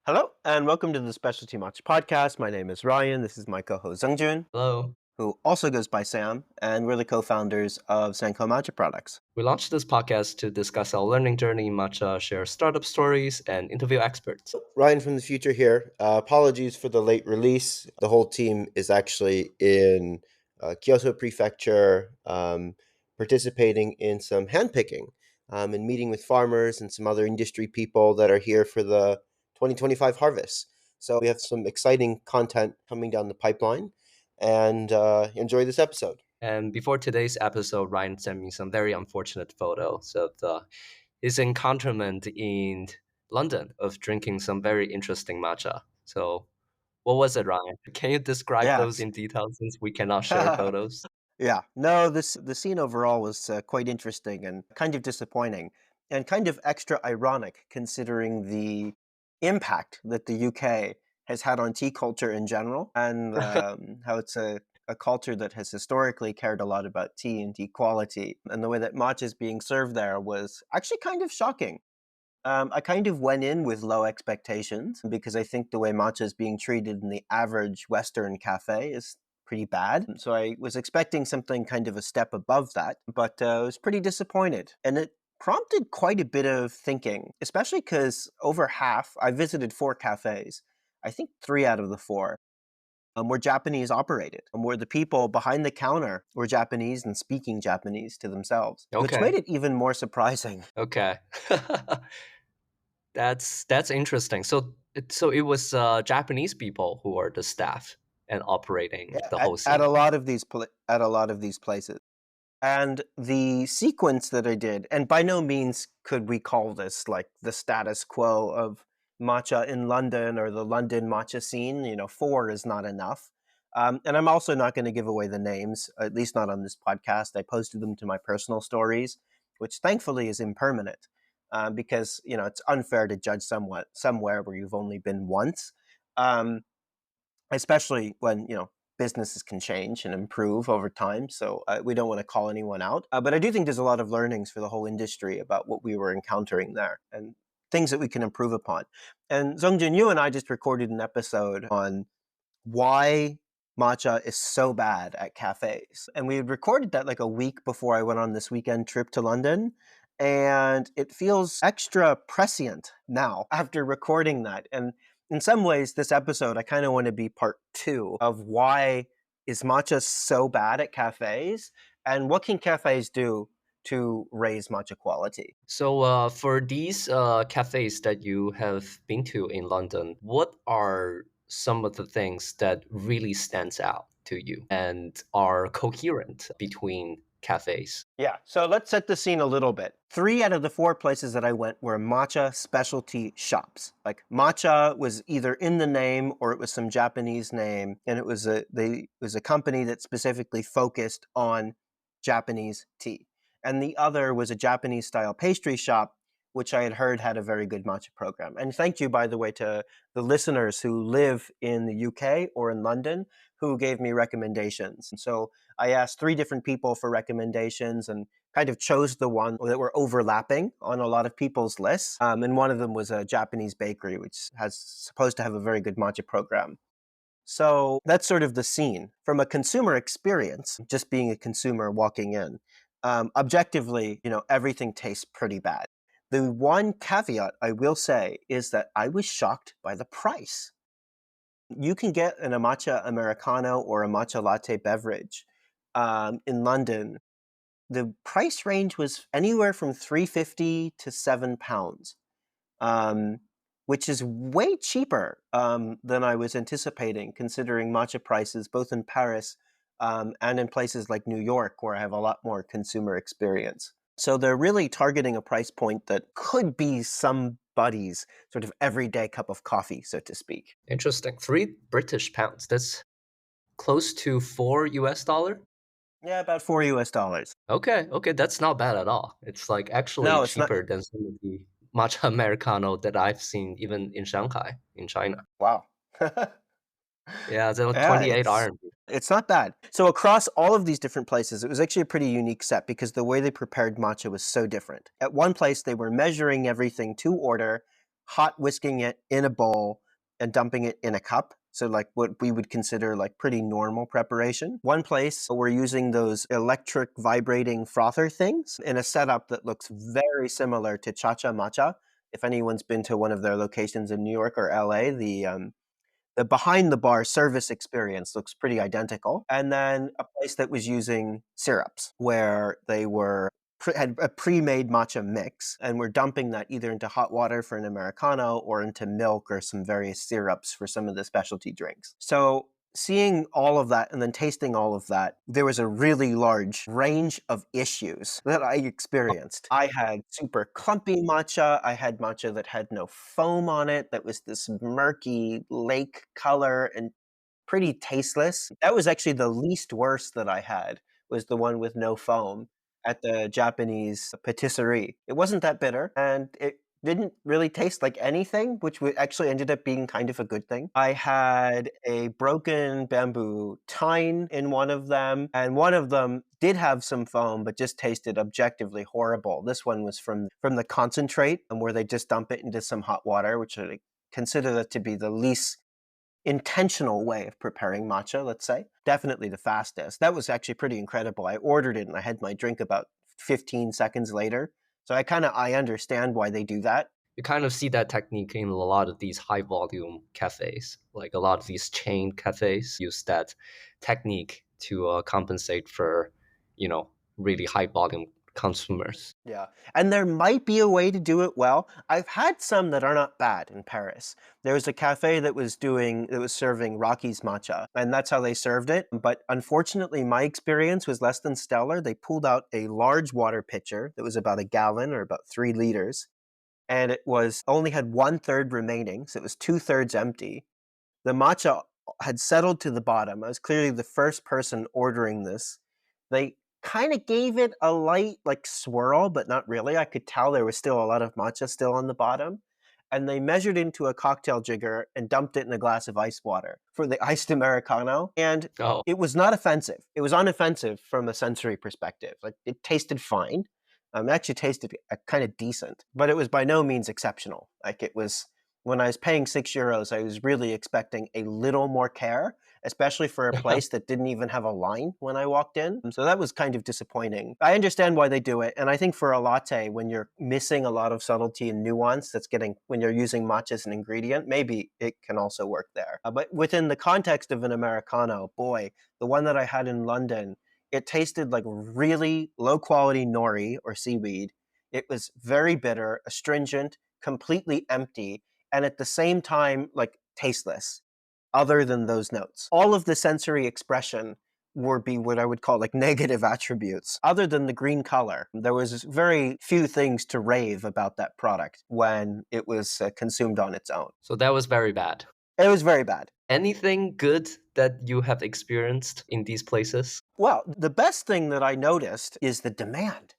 Hello, and welcome to the Specialty Matcha podcast. My name is Ryan. This is my co-host Zongjun, Hello. who also goes by Sam, and we're the co-founders of Senko Matcha Products. We launched this podcast to discuss our learning journey in Matcha, share startup stories, and interview experts. Ryan from the future here. Apologies for the late release. The whole team is actually in Kyoto Prefecture, participating in some handpicking and meeting with farmers and some other industry people that are here for the 2025 harvest. So we have some exciting content coming down the pipeline, and enjoy this episode. And before today's episode, Ryan sent me some very unfortunate photos of his encounterment in London of drinking some very interesting matcha. So, what was it, Ryan? Can you describe those Yes. in detail since we cannot share photos? Yeah, no, the scene overall was quite interesting and kind of disappointing, and kind of extra ironic considering the impact that the UK has had on tea culture in general, and how it's a culture that has historically cared a lot about tea and tea quality, and the way that matcha is being served there was actually kind of shocking. I kind of went in with low expectations because I think the way matcha is being treated in the average Western cafe is pretty bad. So I was expecting something kind of a step above that, but I was pretty disappointed. And it prompted quite a bit of thinking, especially because over half, I visited four cafes. I think three out of the four were Japanese operated, where the people behind the counter were Japanese and speaking Japanese to themselves, which made Okay. it even more surprising. Okay. That's interesting. So it was Japanese people who are the staff and operating Yeah, the at, whole at scene. a lot of these at a lot of these places. And the sequence that I did, and by no means could we call this like the status quo of matcha in London or the London matcha scene. Four is not enough. And I'm also not going to give away the names, at least not on this podcast. I posted them to my personal stories, which thankfully is impermanent, because it's unfair to judge somewhere where you've only been once. Um, Especially when businesses can change and improve over time, so we don't want to call anyone out, but I do think there's a lot of learnings for the whole industry about what we were encountering there and things that we can improve upon. And Zongjun, you and I just recorded an episode on why matcha is so bad at cafes. And we had recorded that like a week before I went on this weekend trip to London. And it feels extra prescient now after recording that. And in some ways, this episode, I kind of want to be part two of why is matcha so bad at cafes and what can cafes do to raise matcha quality. So, for these cafes that you have been to in London, what are some of the things that really stands out to you and are coherent between cafes? Yeah, so let's set the scene a little bit. Three out of the four places that I went were matcha specialty shops. Like matcha was either in the name or it was some Japanese name, and it was a company that specifically focused on Japanese tea. And the other was a Japanese style pastry shop, which I had heard had a very good matcha program. And thank you, by the way, to the listeners who live in the UK or in London who gave me recommendations. And so I asked three different people for recommendations and kind of chose the one that were overlapping on a lot of people's lists. And one of them was a Japanese bakery, which has supposed to have a very good matcha program. So that's sort of the scene. From a consumer experience, just being a consumer walking in, objectively, everything tastes pretty bad. The one caveat I will say is that I was shocked by the price. You can get a matcha Americano or a matcha latte beverage in London. The price range was anywhere from 350 to £7, um, which is way cheaper than I was anticipating, considering matcha prices both in Paris and in places like New York, where I have a lot more consumer experience. So they're really targeting a price point that could be somebody's sort of everyday cup of coffee, so to speak. Interesting. £3 British. That's close to $4. Yeah, about $4. Okay, okay, that's not bad at all. It's like actually No, it's not. cheaper than some of the matcha Americano that I've seen even in Shanghai, in China. Wow. Yeah, that was Yeah, 28 it's RMB. it's not bad. So across all of these different places, it was actually a pretty unique set because the way they prepared matcha was so different. At one place, they were measuring everything to order, hot whisking it in a bowl and dumping it in a cup. So like what we would consider like pretty normal preparation. One place we're using those electric vibrating frother things in a setup that looks very similar to Cha-Cha Matcha. If anyone's been to one of their locations in New York or LA, the behind the bar service experience looks pretty identical. And then a place that was using syrups where they were had a pre-made matcha mix and we're dumping that either into hot water for an americano or into milk or some various syrups for some of the specialty drinks. So seeing all of that and then tasting all of that, there was a really large range of issues that I experienced. I had super clumpy matcha. I had matcha that had no foam on it, that was this murky lake color and pretty tasteless. That was actually the least worst that I had, was the one with no foam at the Japanese patisserie. It wasn't that bitter, and it didn't really taste like anything, which actually ended up being kind of a good thing. I had a broken bamboo tine in one of them, and one of them did have some foam, but just tasted objectively horrible. This one was from the concentrate, and where they just dump it into some hot water, which I consider that to be the least intentional way of preparing matcha, let's say. Definitely the fastest. That was actually pretty incredible. I ordered it and I had my drink about 15 seconds later. So I understand why they do that. You kind of see that technique in a lot of these high volume cafes. Like a lot of these chain cafes use that technique to compensate for, really high volume consumers. Yeah. And there might be a way to do it well. I've had some that are not bad in Paris. There was a cafe that was serving Rocky's matcha, and that's how they served it. But unfortunately, my experience was less than stellar. They pulled out a large water pitcher that was about a gallon or about 3 liters, and it was only had 1/3 remaining, so it was 2/3 empty. The matcha had settled to the bottom. I was clearly the first person ordering this. They kind of gave it a light like swirl, but not really. I could tell there was still a lot of matcha still on the bottom. And they measured into a cocktail jigger and dumped it in a glass of ice water for the iced Americano. And Oh, it was not offensive. It was unoffensive from a sensory perspective. Like it tasted fine. It actually tasted kind of decent, but it was by no means exceptional. Like it was when I was paying €6, I was really expecting a little more care, especially for a place that didn't even have a line when I walked in. So that was kind of disappointing. I understand why they do it. And I think for a latte, when you're missing a lot of subtlety and nuance when you're using matcha as an ingredient, maybe it can also work there. But within the context of an Americano, boy, the one that I had in London, it tasted like really low quality nori or seaweed. It was very bitter, astringent, completely empty, and at the same time, like tasteless, other than those notes. All of the sensory expression would be what I would call like negative attributes. Other than the green color, there was very few things to rave about that product when it was consumed on its own. so that was very bad. It was very bad. Anything good that you have experienced in these places? Well, the best thing that I noticed is the demand.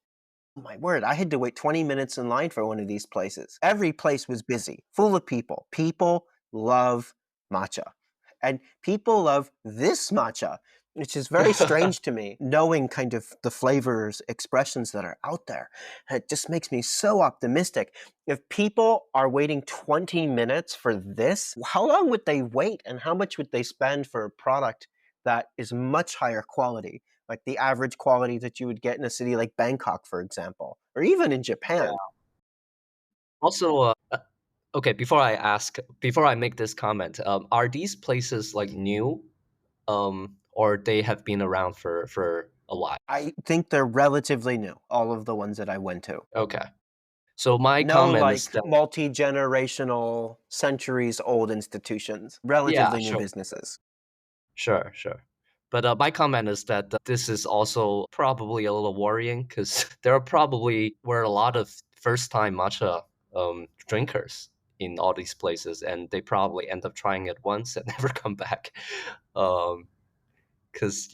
My word, I had to wait 20 minutes in line for one of these places. Every place was busy, full of people. People love matcha. And people love this matcha, which is very strange to me, knowing kind of the flavors, expressions that are out there. It just makes me so optimistic. If people are waiting 20 minutes for this, how long would they wait and how much would they spend for a product that is much higher quality? Like the average quality that you would get in a city like Bangkok, for example, or even in Japan. Also, okay, before I make this comment, are these places like new, or they have been around for a while? I think they're relatively new, all of the ones that I went to. Okay, so my No comment is like that multi generational, centuries old institutions, yeah, relatively new sure, businesses. sure, sure. But my comment is that this is also probably a little worrying because there are probably were a lot of first time matcha drinkers in all these places, and they probably end up trying it once and never come back. Um, because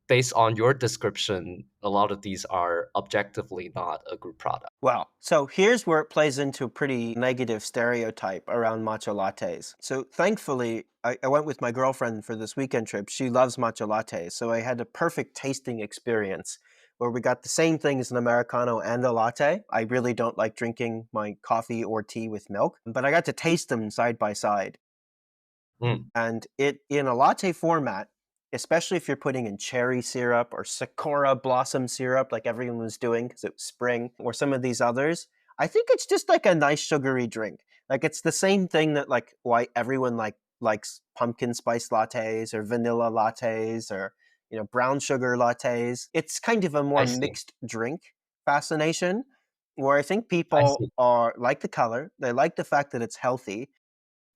based on your description, a lot of these are objectively not a good product. Well, so here's where it plays into a pretty negative stereotype around matcha lattes. So thankfully, I went with my girlfriend for this weekend trip. She loves matcha lattes, so I had a perfect tasting experience where we got the same thing as an Americano and a latte. I really don't like drinking my coffee or tea with milk, but I got to taste them side by side. Mm, And it in a latte format, especially if you're putting in cherry syrup or sakura blossom syrup like everyone was doing because it was spring, or some of these others, I think it's just like a nice sugary drink. Like it's the same thing that like why everyone likes pumpkin spice lattes or vanilla lattes or brown sugar lattes. It's kind of a more I see. mixed drink fascination where I think I people see. are like the color, they like the fact that it's healthy,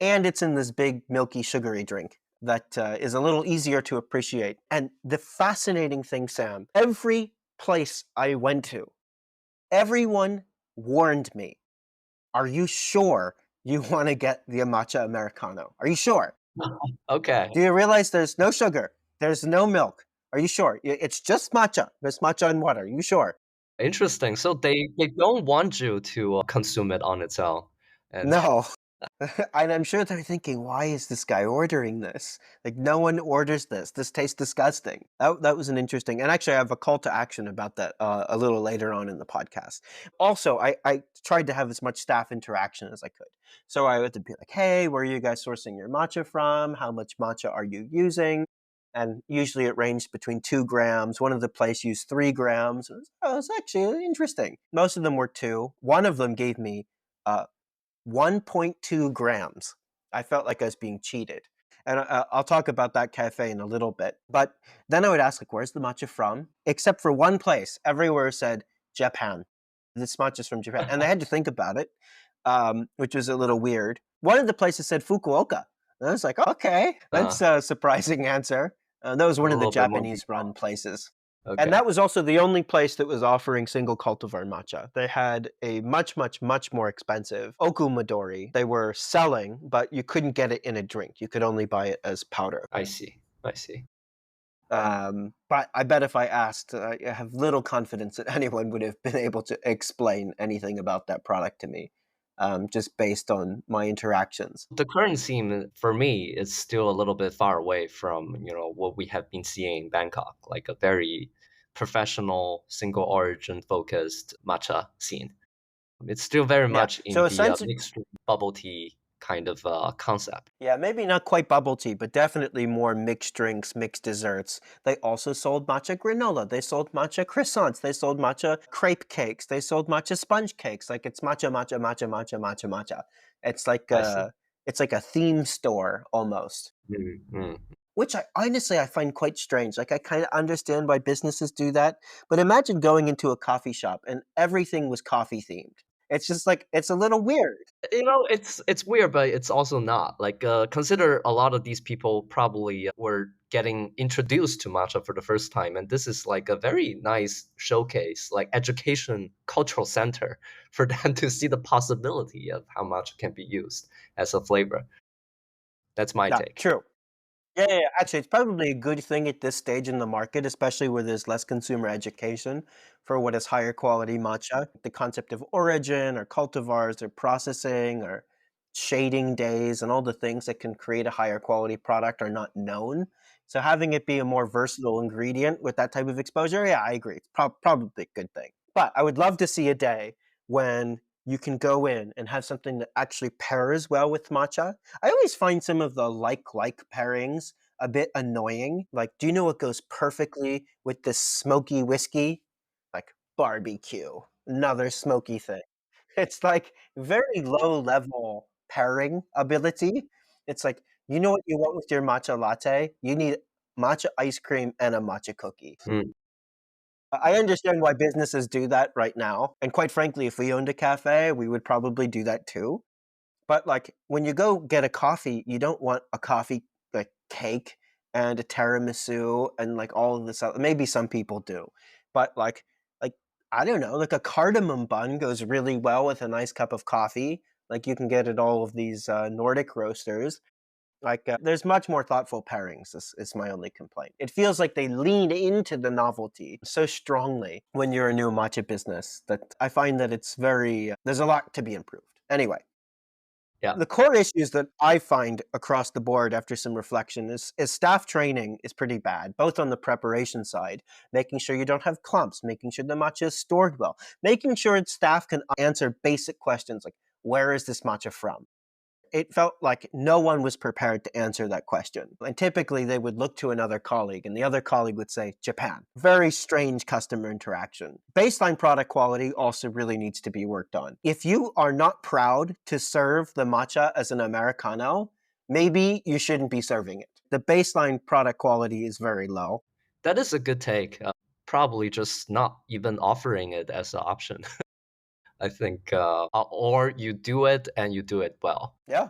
and it's in this big, milky, sugary drink that is a little easier to appreciate. And the fascinating thing, Sam, every place I went to, everyone warned me, are you sure you want to get the matcha Americano? Are you sure? Okay. Do you realize there's no sugar? There's no milk. Are you sure? It's just matcha. There's matcha and water. Are you sure? Interesting. So they don't want you to consume it on its own, and No. And I'm sure they're thinking, why is this guy ordering this? Like, no one orders this. This tastes disgusting. That was an interesting, and actually, I have a call to action about that a little later on in the podcast. Also, I tried to have as much staff interaction as I could. So I had to be like, hey, where are you guys sourcing your matcha from? How much matcha are you using? And usually it ranged between 2 grams. One of the place used 3 grams. It was actually interesting. Most of them were two. One of them gave me 1.2 grams. I felt like I was being cheated. And I'll talk about that cafe in a little bit. But then I would ask, like, where's the matcha from? Except for one place, everywhere said Japan. This matcha's from Japan. And I had to think about it, which was a little weird. One of the places said Fukuoka. And I was like, okay, uh, that's a surprising answer. That was a one of the little bit more Japanese run detail. places. And Okay. that was also the only place that was offering single cultivar matcha. They had a much, much, much more expensive Okumadori they were selling, but you couldn't get it in a drink. You could only buy it as powder. I see. I see. But I bet if I asked, I have little confidence that anyone would have been able to explain anything about that product to me, just based on my interactions. The current scene for me is still a little bit far away from, what we have been seeing in Bangkok, like a very professional, single origin focused matcha scene. It's still very Yeah. much in So the essentially, mixed bubble tea kind of concept. yeah, maybe not quite bubble tea, but definitely more mixed drinks, mixed desserts. They also sold matcha granola. They sold matcha croissants. They sold matcha crepe cakes. They sold matcha sponge cakes. Like it's matcha, matcha, matcha, matcha, matcha, matcha. It's like I see. a theme store almost, Mm, mm. which I honestly I find quite strange. Like I kind of understand why businesses do that, but imagine going into a coffee shop and everything was coffee themed. It's just like it's a little weird. It's weird, but it's also not. Like, consider a lot of these people probably were getting introduced to matcha for the first time, and this is like a very nice showcase, like education, cultural center for them to see the possibility of how matcha can be used as a flavor. That's my Yeah, take. true. Yeah, yeah, yeah. Actually, it's probably a good thing at this stage in the market, especially where there's less consumer education for what is higher quality matcha. The concept of origin or cultivars or processing or shading days and all the things that can create a higher quality product are not known. So having it be a more versatile ingredient with that type of exposure, yeah, I agree. It's probably a good thing. But I would love to see a day when you can go in and have something that actually pairs well with matcha. I always find some of the like pairings a bit annoying. Like, do you know what goes perfectly with this smoky whiskey? Like barbecue, another smoky thing. It's like very low level pairing ability. It's like, you know what you want with your matcha latte? You need matcha ice cream and a matcha cookie. Mm, I understand why businesses do that right now. And quite frankly, if we owned a cafe, we would probably do that too. But like when you go get a coffee, you don't want a coffee like cake and a tiramisu and like all of this. Maybe some people do, but like I don't know, like a cardamom bun goes really well with a nice cup of coffee. Like you can get at all of these Nordic roasters. Like there's much more thoughtful pairings. Is my only complaint. It feels like they lean into the novelty so strongly when you're a new matcha business that I find that it's very there's a lot to be improved. Anyway, Yeah. The core issues that I find across the board after some reflection is staff training is pretty bad, both on the preparation side, making sure you don't have clumps, making sure the matcha is stored well, making sure staff can answer basic questions like, where is this matcha from? It felt like no one was prepared to answer that question. And typically they would look to another colleague and the other colleague would say, Japan. Very strange customer interaction. Baseline product quality also really needs to be worked on. If you are not proud to serve the matcha as an Americano, maybe you shouldn't be serving it. The baseline product quality is very low. That is a good take. Probably just not even offering it as an option. I think, or you do it and you do it well. Yeah.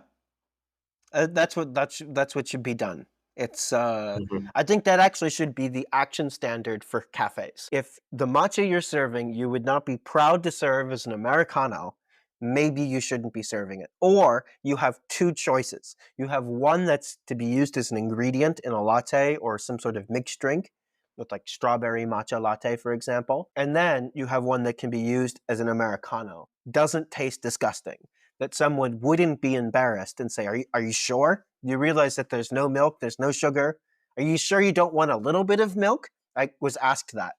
That's what should be done. It's Mhm. I think that actually should be the action standard for cafes. If the matcha you're serving, you would not be proud to serve as an Americano, maybe you shouldn't be serving it. Or you have two choices. You have one that's to be used as an ingredient in a latte or some sort of mixed drink, with like strawberry matcha latte, for example. And then you have one that can be used as an Americano. Doesn't taste disgusting, that someone wouldn't be embarrassed and say, are you sure? You realize that there's no milk, there's no sugar. Are you sure you don't want a little bit of milk? I was asked that.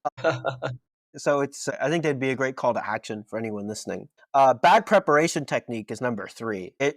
So I think that'd be a great call to action for anyone listening. Bad preparation technique is number three. I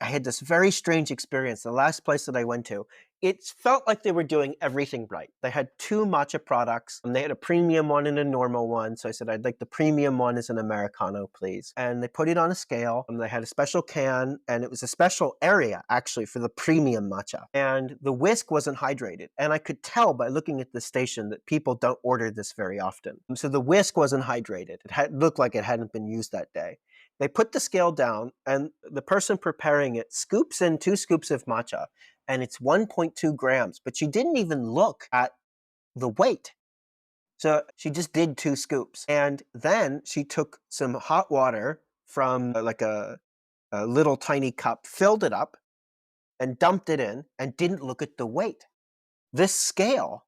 had this very strange experience. The last place that I went to, it felt like they were doing everything right. They had two matcha products, and they had a premium one and a normal one. So I said, I'd like the premium one as an Americano, please. And they put it on a scale, and they had a special can, and it was a special area actually for the premium matcha. And the whisk wasn't hydrated. And I could tell by looking at the station that people don't order this very often. So the whisk wasn't hydrated. Looked like it hadn't been used that day. They put the scale down, and the person preparing it scoops in 2 scoops of matcha, and it's 1.2 grams, but she didn't even look at the weight. So she just did 2 scoops. And then she took some hot water from like a little tiny cup, filled it up, and dumped it in, and didn't look at the weight. This scale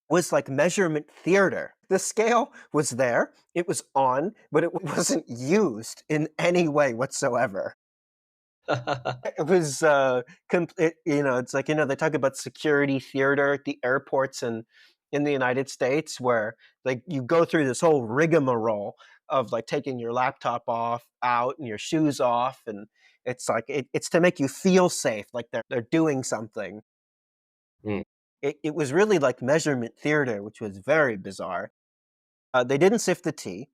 was like measurement theater. The scale was there, it was on, but it wasn't used in any way whatsoever. It was, it's like, they talk about security theater at the airports and in the United States where like you go through this whole rigmarole of like taking your laptop out and your shoes off. And it's like, it's to make you feel safe, like they're doing something. Mm. It was really like measurement theater, which was very bizarre. They didn't sift the tea.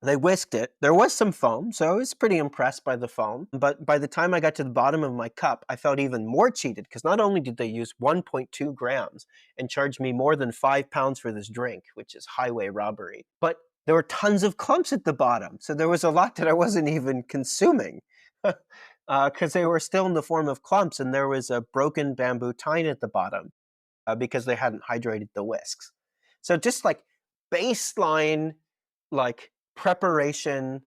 They whisked it. There was some foam, so I was pretty impressed by the foam. But by the time I got to the bottom of my cup, I felt even more cheated because not only did they use 1.2 grams and charge me more than £5 for this drink, which is highway robbery, but there were tons of clumps at the bottom. So there was a lot that I wasn't even consuming because they were still in the form of clumps, and there was a broken bamboo tine at the bottom because they hadn't hydrated the whisks. So just like baseline, like preparation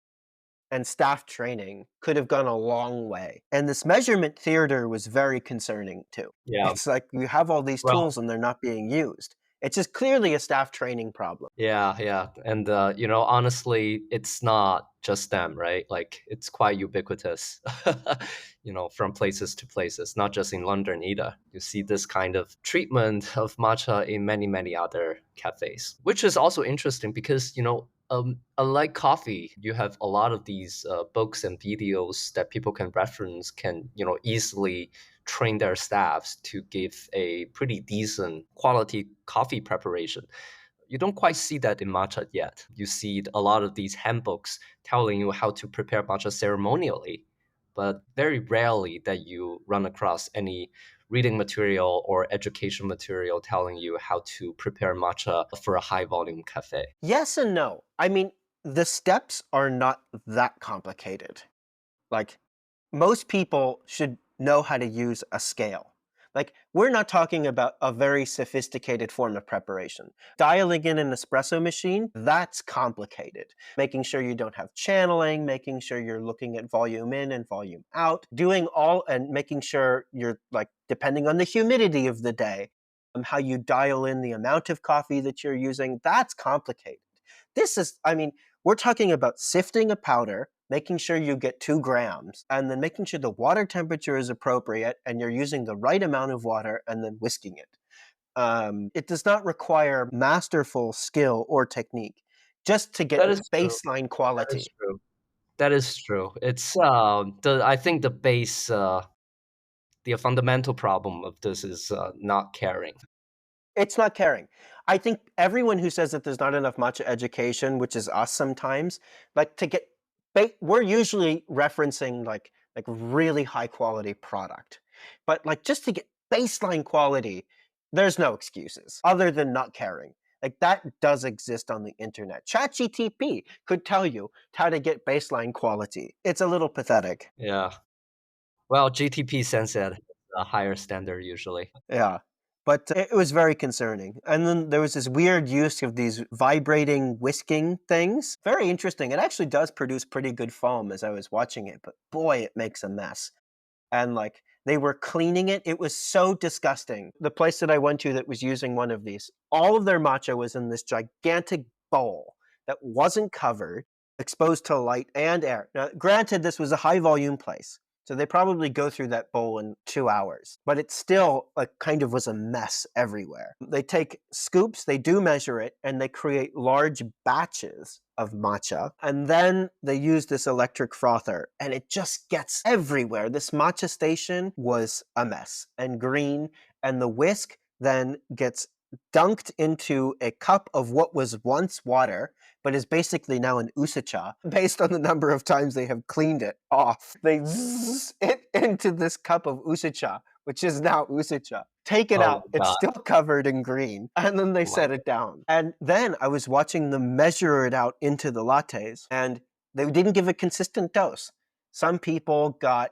and staff training could have gone a long way. And this measurement theater was very concerning too. Yeah. It's like you have all these Well, tools and they're not being used. It's just clearly a staff training problem. yeah, yeah. And, honestly, it's not just them, right? Like, it's quite ubiquitous, from places to places, not just in London either. You see this kind of treatment of matcha in many, many other cafes, which is also interesting because, unlike coffee, you have a lot of these books and videos that people can reference, can, easily train their staffs to give a pretty decent quality coffee preparation. You don't quite see that in matcha yet. You see a lot of these handbooks telling you how to prepare matcha ceremonially, but very rarely that you run across any reading material or education material telling you how to prepare matcha for a high volume cafe. Yes and no. I mean, the steps are not that complicated. Like, most people should know how to use a scale. Like, we're not talking about a very sophisticated form of preparation. Dialing in an espresso machine, that's complicated. Making sure you don't have channeling, making sure you're looking at volume in and volume out, doing all and making sure you're like, depending on the humidity of the day, how you dial in the amount of coffee that you're using, that's complicated. I mean, we're talking about sifting a powder, making sure you get 2 grams, and then making sure the water temperature is appropriate and you're using the right amount of water and then whisking it. It does not require masterful skill or technique just to get That is true. baseline That is quality. true. That is true. It's the I think the base the fundamental problem of this is not caring. It's not caring. I think everyone who says that there's not enough matcha education, which is us sometimes, like to get we're usually referencing like really high quality product. But like just to get baseline quality, there's no excuses other than not caring. Like that does exist on the internet. ChatGTP could tell you how to get baseline quality. It's a little pathetic. Yeah. Well, GTP sense at a higher standard usually. Yeah. But it was very concerning. And then there was this weird use of these vibrating whisking things. Very interesting. It actually does produce pretty good foam as I was watching it, but boy, it makes a mess. And like they were cleaning it. It was so disgusting. The place that I went to that was using one of these, all of their matcha was in this gigantic bowl that wasn't covered, exposed to light and air. Now, granted, this was a high volume place. So they probably go through that bowl in 2 hours, but it still like kind of was a mess everywhere. They take scoops, they do measure it, and they create large batches of matcha. And then they use this electric frother and it just gets everywhere. This matcha station was a mess and green. And the whisk then gets dunked into a cup of what was once water, but is basically now an usacha based on the number of times they have cleaned it off. They zzz it into this cup of usacha, which is now usacha. Take it Oh out. my It's god. still covered in green. And then they Oh my set it down. And then I was watching them measure it out into the lattes, and they didn't give a consistent dose. Some people got,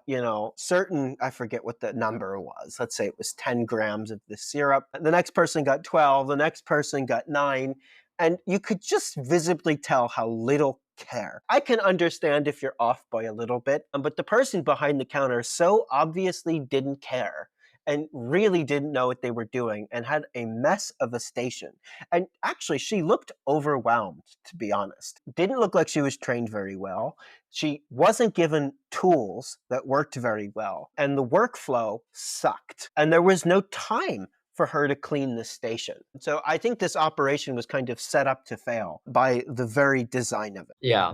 certain, I forget what the number was. Let's say it was 10 grams of the syrup. The next person got 12. The next person got 9. And you could just visibly tell how little care. I can understand if you're off by a little bit, but the person behind the counter so obviously didn't care and really didn't know what they were doing and had a mess of a station. And actually, she looked overwhelmed, to be honest. Didn't look like she was trained very well. She wasn't given tools that worked very well. And the workflow sucked. And there was no time for her to clean the station. So I think this operation was kind of set up to fail by the very design of it. Yeah.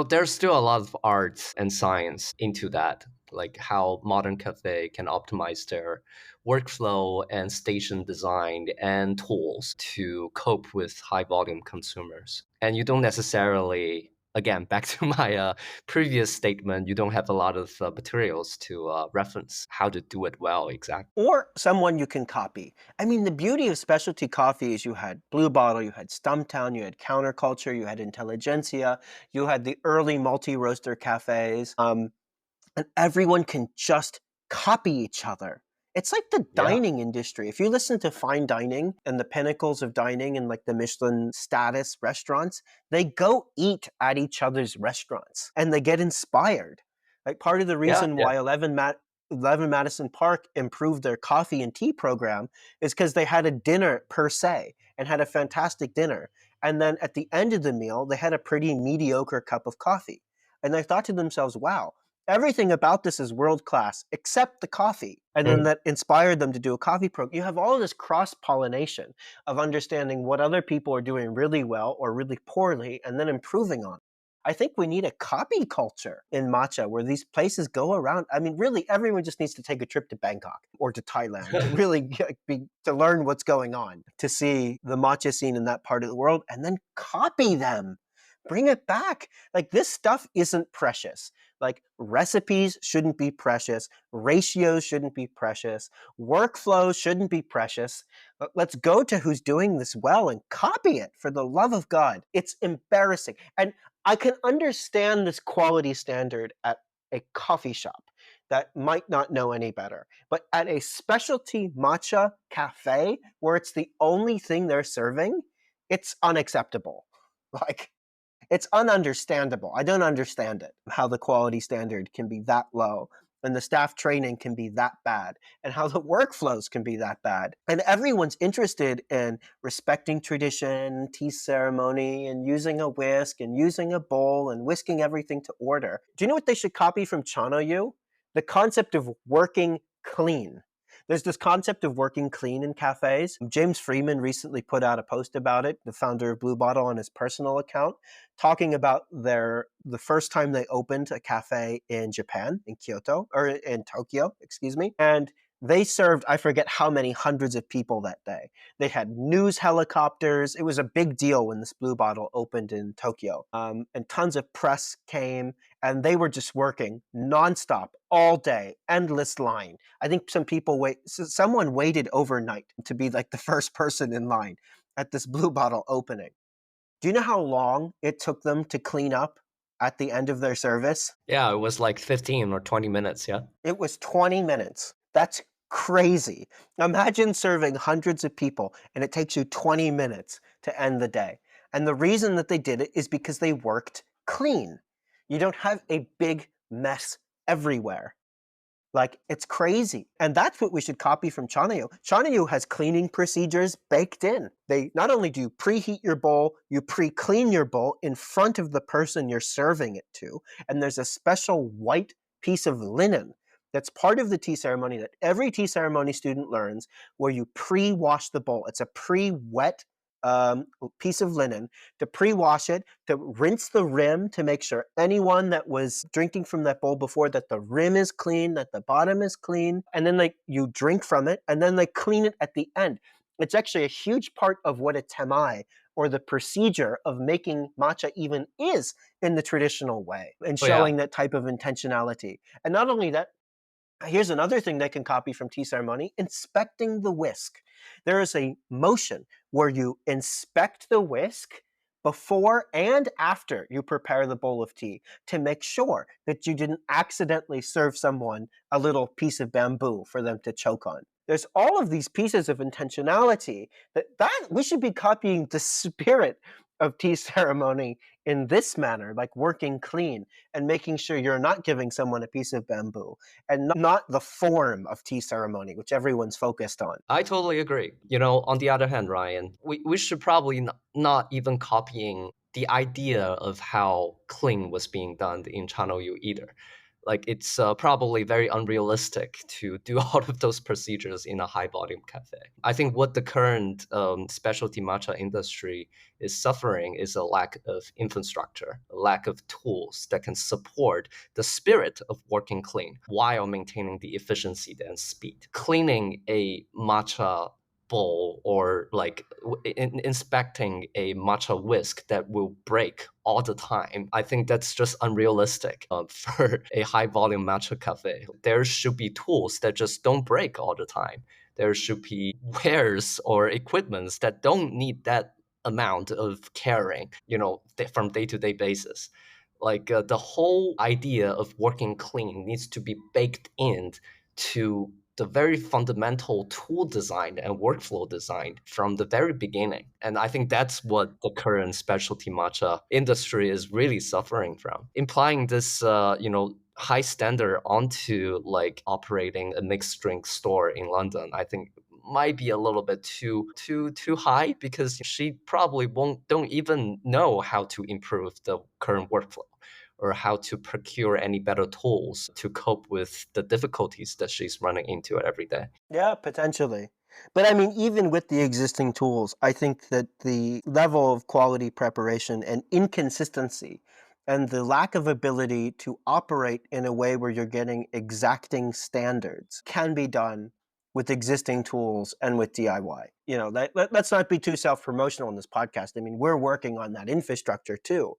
There's still a lot of art and science into that, like how modern cafe can optimize their workflow and station design and tools to cope with high volume consumers. And you don't necessarily, again, back to my previous statement, you don't have a lot of materials to reference how to do it well exactly. Or someone you can copy. I mean, the beauty of specialty coffee is you had Blue Bottle, you had Stumptown, you had Counterculture, you had Intelligentsia, you had the early multi-roaster cafes. And everyone can just copy each other. It's like the Yeah. dining industry. If you listen to fine dining and the pinnacles of dining and like the Michelin status restaurants, they go eat at each other's restaurants and they get inspired. Like part of the Yeah. reason Yeah. why 11 Madison Park improved their coffee and tea program is because they had a dinner per se and had a fantastic dinner. And then at the end of the meal, they had a pretty mediocre cup of coffee. And they thought to themselves, wow, everything about this is world class except the coffee. And then Mm. that inspired them to do a coffee program. You have all this cross pollination of understanding what other people are doing really well or really poorly and then improving on it. I think we need a copy culture in matcha where these places go around. I mean, really, everyone just needs to take a trip to Bangkok or to Thailand to really to learn what's going on, to see the matcha scene in that part of the world and then copy them. Bring it back. Like this stuff isn't precious. Like recipes shouldn't be precious, ratios shouldn't be precious, workflows shouldn't be precious. Let's go to who's doing this well and copy it for the love of God. It's embarrassing. And I can understand this quality standard at a coffee shop that might not know any better. But at a specialty matcha cafe where it's the only thing they're serving, it's unacceptable. Like it's ununderstandable. I don't understand it, how the quality standard can be that low and the staff training can be that bad, and how the workflows can be that bad. And everyone's interested in respecting tradition, tea ceremony, and using a whisk and using a bowl and whisking everything to order. Do you know what they should copy from Chanoyu? The concept of working clean. There's this concept of working clean in cafes. James Freeman recently put out a post about it, the founder of Blue Bottle, on his personal account, talking about the first time they opened a cafe in Japan, in Kyoto, or in Tokyo, excuse me. And they served, I forget how many hundreds of people that day. They had news helicopters. It was a big deal when this Blue Bottle opened in Tokyo. And tons of press came, and they were just working nonstop all day, endless line. I think someone waited overnight to be like the first person in line at this Blue Bottle opening. Do you know how long it took them to clean up at the end of their service? Yeah, it was like 15 or 20 minutes, yeah. It was 20 minutes. That's crazy. Imagine serving hundreds of people and it takes you 20 minutes to end the day. And the reason that they did it is because they worked clean. You don't have a big mess everywhere. Like, it's crazy. And that's what we should copy from Chanayu. Chanayu has cleaning procedures baked in. They not only do you preheat your bowl, you pre-clean your bowl in front of the person you're serving it to. And there's a special white piece of linen that's part of the tea ceremony that every tea ceremony student learns, where you pre-wash the bowl. It's a pre-wet piece of linen to pre-wash it, to rinse the rim to make sure anyone that was drinking from that bowl before, that the rim is clean, that the bottom is clean, and then you drink from it, and then they clean it at the end. It's actually a huge part of what a temai, or the procedure of making matcha, even is in the traditional way, and Oh yeah. showing that type of intentionality. And not only that, here's another thing they can copy from tea ceremony: inspecting the whisk. There is a motion where you inspect the whisk before and after you prepare the bowl of tea to make sure that you didn't accidentally serve someone a little piece of bamboo for them to choke on. There's all of these pieces of intentionality that we should be copying the spirit of tea ceremony in this manner, like working clean and making sure you're not giving someone a piece of bamboo, and not the form of tea ceremony, which everyone's focused on. I totally agree. You know, on the other hand, Ryan, we should probably not even copying the idea of how clean was being done in Channel U either. Like, it's probably very unrealistic to do all of those procedures in a high volume cafe. I think what the current specialty matcha industry is suffering is a lack of infrastructure, a lack of tools that can support the spirit of working clean while maintaining the efficiency and speed. Cleaning a matcha bowl, or like inspecting a matcha whisk that will break all the time, I think that's just unrealistic for a high volume matcha cafe. There should be tools that just don't break all the time. There should be wares or equipments that don't need that amount of caring, you know, from day to day basis. Like the whole idea of working clean needs to be baked in to the very fundamental tool design and workflow design from the very beginning. And I think that's what the current specialty matcha industry is really suffering from. Implying this, high standard onto like operating a mixed drink store in London, I think might be a little bit too high, because she probably don't even know how to improve the current workflow or how to procure any better tools to cope with the difficulties that she's running into every day. Yeah, potentially. But I mean, even with the existing tools, I think that the level of quality preparation and inconsistency, and the lack of ability to operate in a way where you're getting exacting standards, can be done with existing tools and with DIY. Let's not be too self-promotional in this podcast. I mean, we're working on that infrastructure too.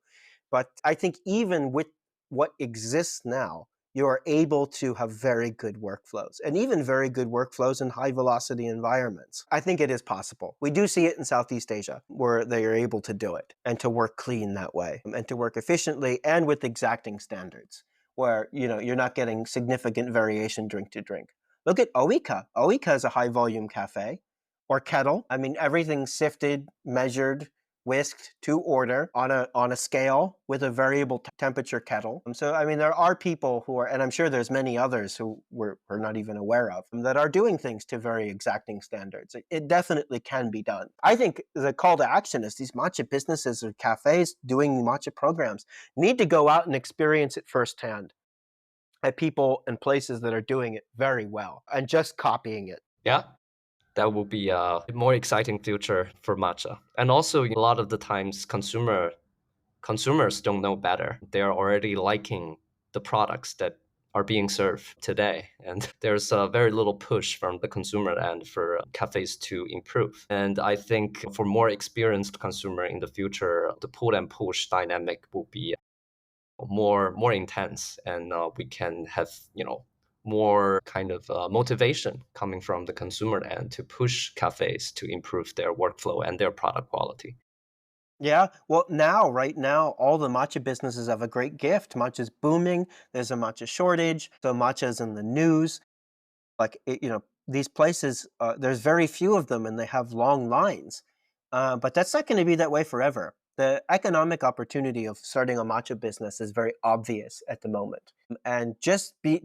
But I think even with what exists now, you are able to have very good workflows, and even very good workflows in high velocity environments. I think it is possible. We do see it in Southeast Asia, where they are able to do it and to work clean that way, and to work efficiently and with exacting standards, where you're not getting significant variation drink to drink. Look at Oika. Oika is a high volume cafe, or Kettle. I mean, everything's sifted, measured, whisked to order on a scale with a variable temperature kettle. So I mean, there are people who are, and I'm sure there's many others who we're not even aware of, that are doing things to very exacting standards. It definitely can be done. I think the call to action is these matcha businesses or cafes doing matcha programs need to go out and experience it firsthand at people and places that are doing it very well and just copying it. Yeah, that will be a more exciting future for matcha. And also, a lot of the times, consumers don't know better. They're already liking the products that are being served today. And there's a very little push from the consumer end for cafes to improve. And I think for more experienced consumer in the future, the pull and push dynamic will be more intense, and we can have more kind of motivation coming from the consumer end to push cafes to improve their workflow and their product quality. Yeah, well, right now, all the matcha businesses have a great gift. Matcha's booming. There's a matcha shortage. So matcha's in the news. These places, there's very few of them and they have long lines. But that's not going to be that way forever. The economic opportunity of starting a matcha business is very obvious at the moment. And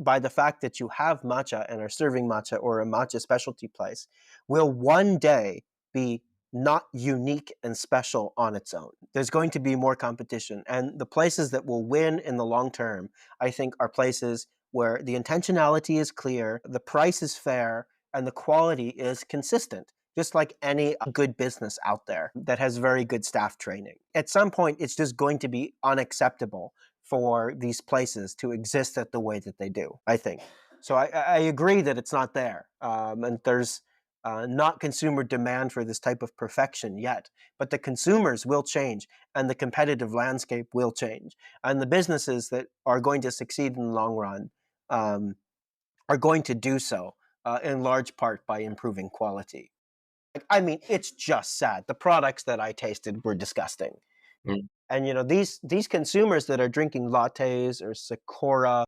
by the fact that you have matcha and are serving matcha or a matcha specialty place will one day be not unique and special on its own. There's going to be more competition. And the places that will win in the long term, I think, are places where the intentionality is clear, the price is fair, and the quality is consistent, just like any good business out there that has very good staff training. At some point, it's just going to be unacceptable for these places to exist at the way that they do, I think. So I agree that it's not there. And there's not consumer demand for this type of perfection yet. But the consumers will change and the competitive landscape will change. And the businesses that are going to succeed in the long run um, are going to do so in large part by improving quality. I mean, it's just sad. The products that I tasted were disgusting. Mm. And these consumers that are drinking lattes or Sakura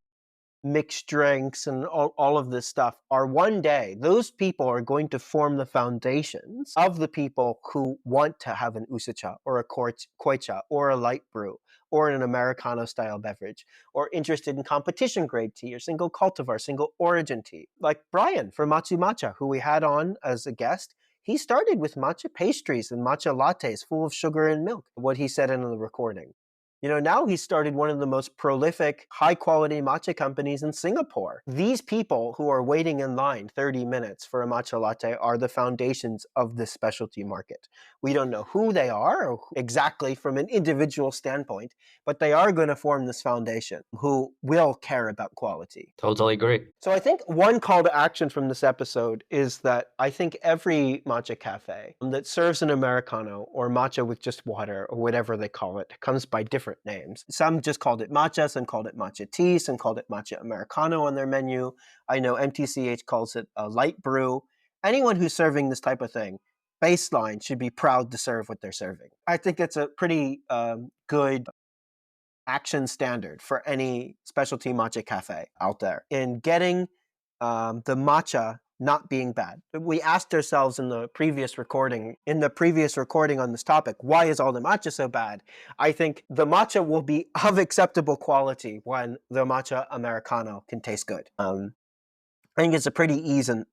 mixed drinks and all of this stuff are one day, those people are going to form the foundations of the people who want to have an usacha or a koicha or a light brew or an Americano style beverage or interested in competition grade tea or single cultivar, single origin tea. Like Brian from Matsu Matcha, who we had on as a guest, he started with matcha pastries and matcha lattes full of sugar and milk, what he said in the recording. Now he started one of the most prolific, high quality matcha companies in Singapore. These people who are waiting in line 30 minutes for a matcha latte are the foundations of this specialty market. We don't know who they are or exactly from an individual standpoint, but they are going to form this foundation who will care about quality. Totally agree. So I think one call to action from this episode is that I think every matcha cafe that serves an Americano or matcha with just water or whatever they call it comes by different names. Some just called it matcha, some called it matcha tea, some called it matcha Americano on their menu. I know MTCH calls it a light brew. Anyone who's serving this type of thing, baseline, should be proud to serve what they're serving. I think it's a pretty good action standard for any specialty matcha cafe out there in getting the matcha not being bad. We asked ourselves in the previous recording on this topic, why is all the matcha so bad? I think the matcha will be of acceptable quality when the matcha Americano can taste good. I think it's a pretty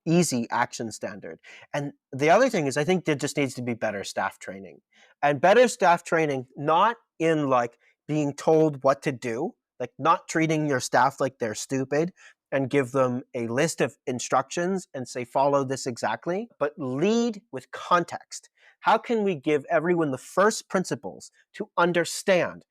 easy action standard. And the other thing is, I think there just needs to be better staff training. And better staff training, not in like being told what to do, like not treating your staff like they're stupid and give them a list of instructions and say, follow this exactly, but lead with context. How can we give everyone the first principles to understand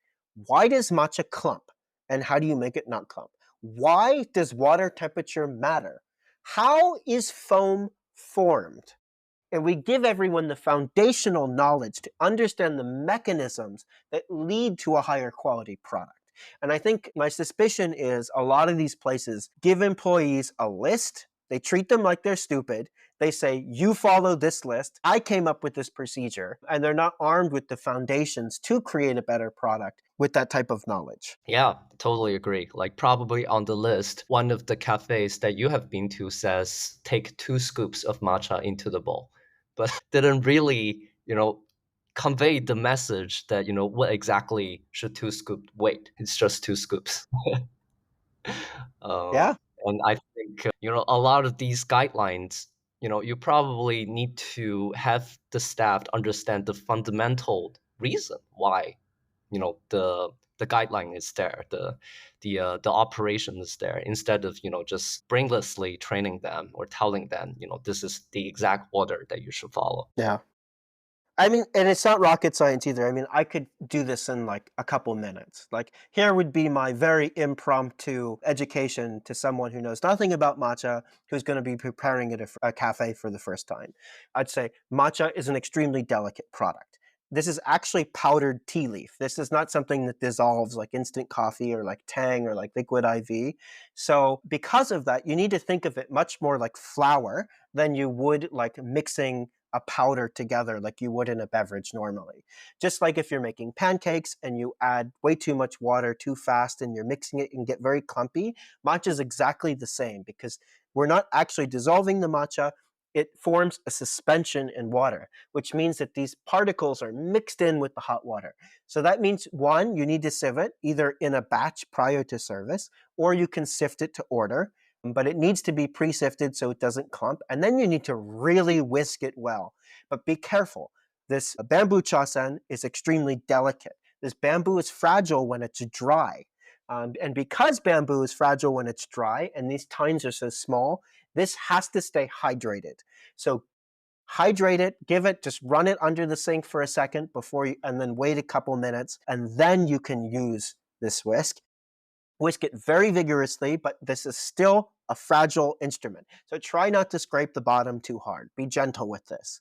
why does matcha clump and how do you make it not clump? Why does water temperature matter? How is foam formed? And we give everyone the foundational knowledge to understand the mechanisms that lead to a higher quality product. And I think my suspicion is a lot of these places give employees a list. They treat them like they're stupid. They say, you follow this list. I came up with this procedure. And they're not armed with the foundations to create a better product with that type of knowledge. Yeah, totally agree. Like probably on the list, one of the cafes that you have been to says take 2 scoops of matcha into the bowl, but didn't really, convey the message that, what exactly should 2 scoops weight. It's just 2 scoops. Yeah. And I think, a lot of these guidelines, you probably need to have the staff understand the fundamental reason why, the guideline is there, the operation is there, instead of, just brainlessly training them or telling them, this is the exact order that you should follow. Yeah. I mean, and it's not rocket science either. I mean, I could do this in like a couple minutes. Like, here would be my very impromptu education to someone who knows nothing about matcha, who's going to be preparing at a cafe for the first time. I'd say matcha is an extremely delicate product. This is actually powdered tea leaf. This is not something that dissolves like instant coffee or like Tang or like liquid IV. So, because of that, you need to think of it much more like flour than you would like mixing a powder together like you would in a beverage normally. Just like if you're making pancakes and you add way too much water too fast and you're mixing it and get very clumpy, matcha is exactly the same because we're not actually dissolving the matcha. It forms a suspension in water, which means that these particles are mixed in with the hot water. So that means, one, you need to sieve it either in a batch prior to service, or you can sift it to order, but it needs to be pre-sifted so it doesn't clump. And then you need to really whisk it well. But be careful. This bamboo chasen is extremely delicate. This bamboo is fragile when it's dry. And because bamboo is fragile when it's dry and these tines are so small, this has to stay hydrated. So hydrate it, just run it under the sink for a second and then wait a couple minutes, and then you can use this whisk. Whisk it very vigorously, but this is still a fragile instrument. So try not to scrape the bottom too hard. Be gentle with this.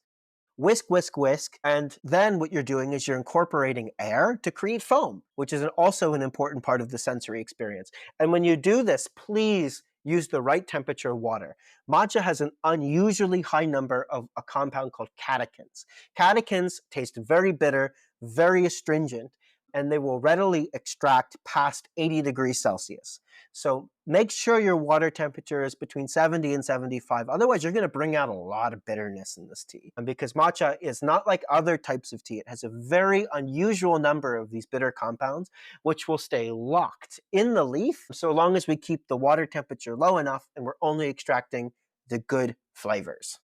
Whisk, whisk, whisk. And then what you're doing is you're incorporating air to create foam, which is also an important part of the sensory experience. And when you do this, please use the right temperature water. Matcha has an unusually high number of a compound called catechins. Catechins taste very bitter, very astringent, and they will readily extract past 80 degrees Celsius. So make sure your water temperature is between 70 and 75. Otherwise, you're going to bring out a lot of bitterness in this tea. And because matcha is not like other types of tea, it has a very unusual number of these bitter compounds, which will stay locked in the leaf so long as we keep the water temperature low enough and we're only extracting the good flavors.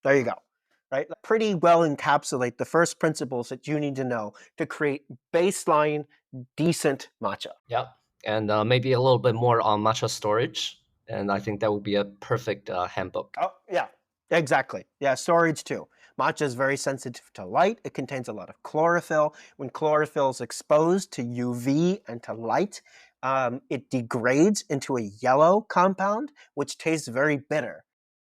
There you go. Right? Pretty well encapsulate the first principles that you need to know to create baseline, decent matcha. Yeah, and maybe a little bit more on matcha storage, and I think that would be a perfect handbook. Oh, yeah, exactly. Yeah, storage too. Matcha is very sensitive to light. It contains a lot of chlorophyll. When chlorophyll is exposed to UV and to light, it degrades into a yellow compound, which tastes very bitter.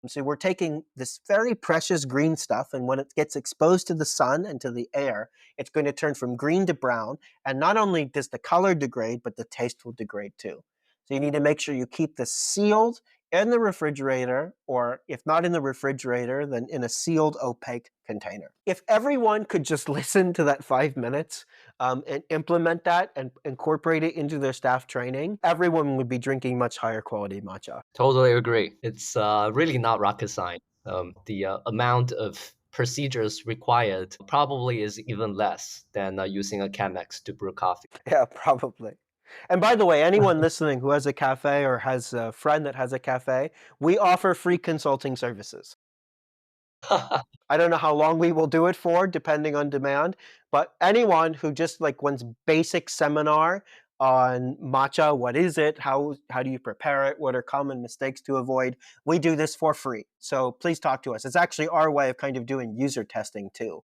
So we're taking this very precious green stuff, and when it gets exposed to the sun and to the air, it's going to turn from green to brown. And not only does the color degrade, but the taste will degrade too. So you need to make sure you keep this sealed in the refrigerator, or if not in the refrigerator, then in a sealed opaque container. If everyone could just listen to that 5 minutes and implement that and incorporate it into their staff training, everyone would be drinking much higher quality matcha. Totally agree. It's really not rocket science. The amount of procedures required probably is even less than using a Chemex to brew coffee. Yeah, probably. And by the way, anyone listening who has a cafe or has a friend that has a cafe, we offer free consulting services. I don't know how long we will do it for, depending on demand, but anyone who just like wants basic seminar on matcha, what is it, how do you prepare it, what are common mistakes to avoid, we do this for free. So please talk to us. It's actually our way of kind of doing user testing too.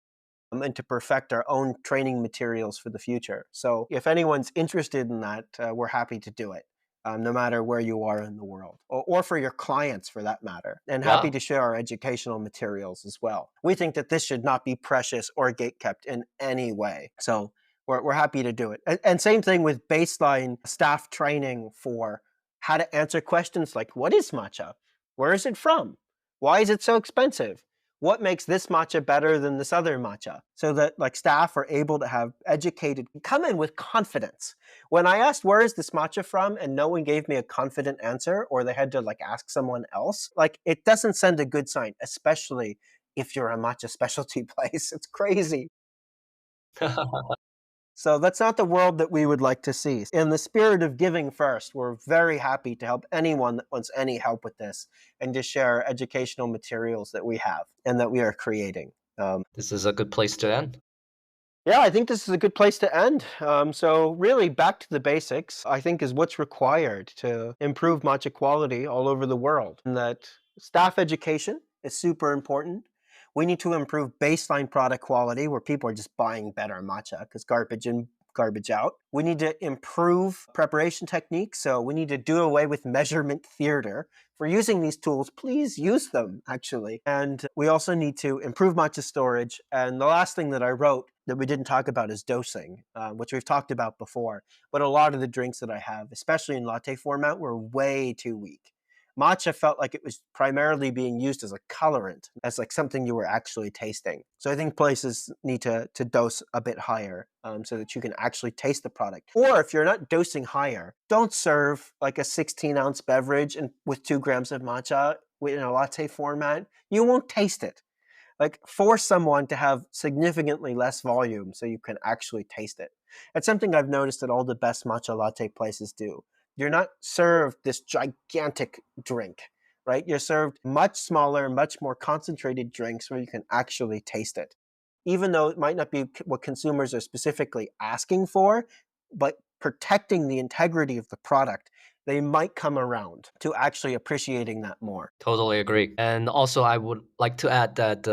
And to perfect our own training materials for the future. So if anyone's interested in that, we're happy to do it, no matter where you are in the world, or for your clients for that matter, and happy Yeah, to share our educational materials as well. We think that this should not be precious or gatekept in any way. So we're happy to do it. And same thing with baseline staff training for how to answer questions like, what is matcha? Where is it from? Why is it so expensive? What makes this matcha better than this other matcha? So that like staff are able to have educated, come in with confidence. When I asked where is this matcha from and no one gave me a confident answer, or they had to like ask someone else, like it doesn't send a good sign, especially if you're a matcha specialty place. It's crazy. So that's not the world that we would like to see. In the spirit of giving first, we're very happy to help anyone that wants any help with this and to share educational materials that we have and that we are creating. This is a good place to end. Yeah, I think this is a good place to end. So, really, back to the basics, I think, is what's required to improve matcha quality all over the world. And that staff education is super important. We need to improve baseline product quality where people are just buying better matcha because garbage in, garbage out. We need to improve preparation techniques. So, we need to do away with measurement theater. If we're using these tools, please use them, actually. And we also need to improve matcha storage. And the last thing that I wrote that we didn't talk about is dosing, which we've talked about before. But a lot of the drinks that I have, especially in latte format, were way too weak. Matcha felt like it was primarily being used as a colorant, as like something you were actually tasting. So I think places need to dose a bit higher so that you can actually taste the product. Or if you're not dosing higher, don't serve like a 16-ounce beverage and with 2 grams of matcha in a latte format. You won't taste it. Like force someone to have significantly less volume so you can actually taste it. It's something I've noticed that all the best matcha latte places do. You're not served this gigantic drink, right? You're served much smaller, much more concentrated drinks where you can actually taste it. Even though it might not be what consumers are specifically asking for, but protecting the integrity of the product, they might come around to actually appreciating that more. Totally agree. And also, I would like to add that,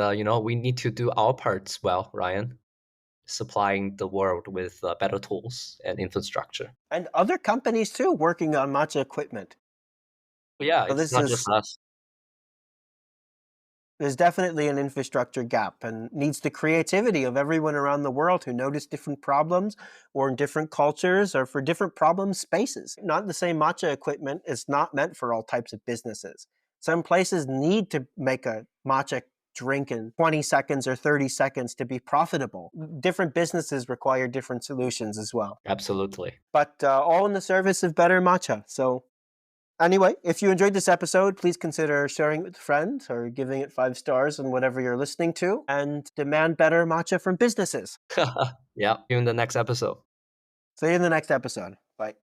we need to do our parts well, Ryan, supplying the world with better tools and infrastructure. And other companies too working on matcha equipment. But yeah, So it's this not just is us. there's definitely an infrastructure gap and needs the creativity of everyone around the world who notice different problems or in different cultures or for different problem spaces. Not the same matcha equipment is not meant for all types of businesses. Some places need to make a matcha drink in 20 seconds or 30 seconds to be profitable. Different businesses require different solutions as well. Absolutely. But all in the service of better matcha. So anyway, if you enjoyed this episode, please consider sharing it with friends or giving it 5 stars on whatever you're listening to and demand better matcha from businesses. Yeah. See you in the next episode. See you in the next episode. Bye.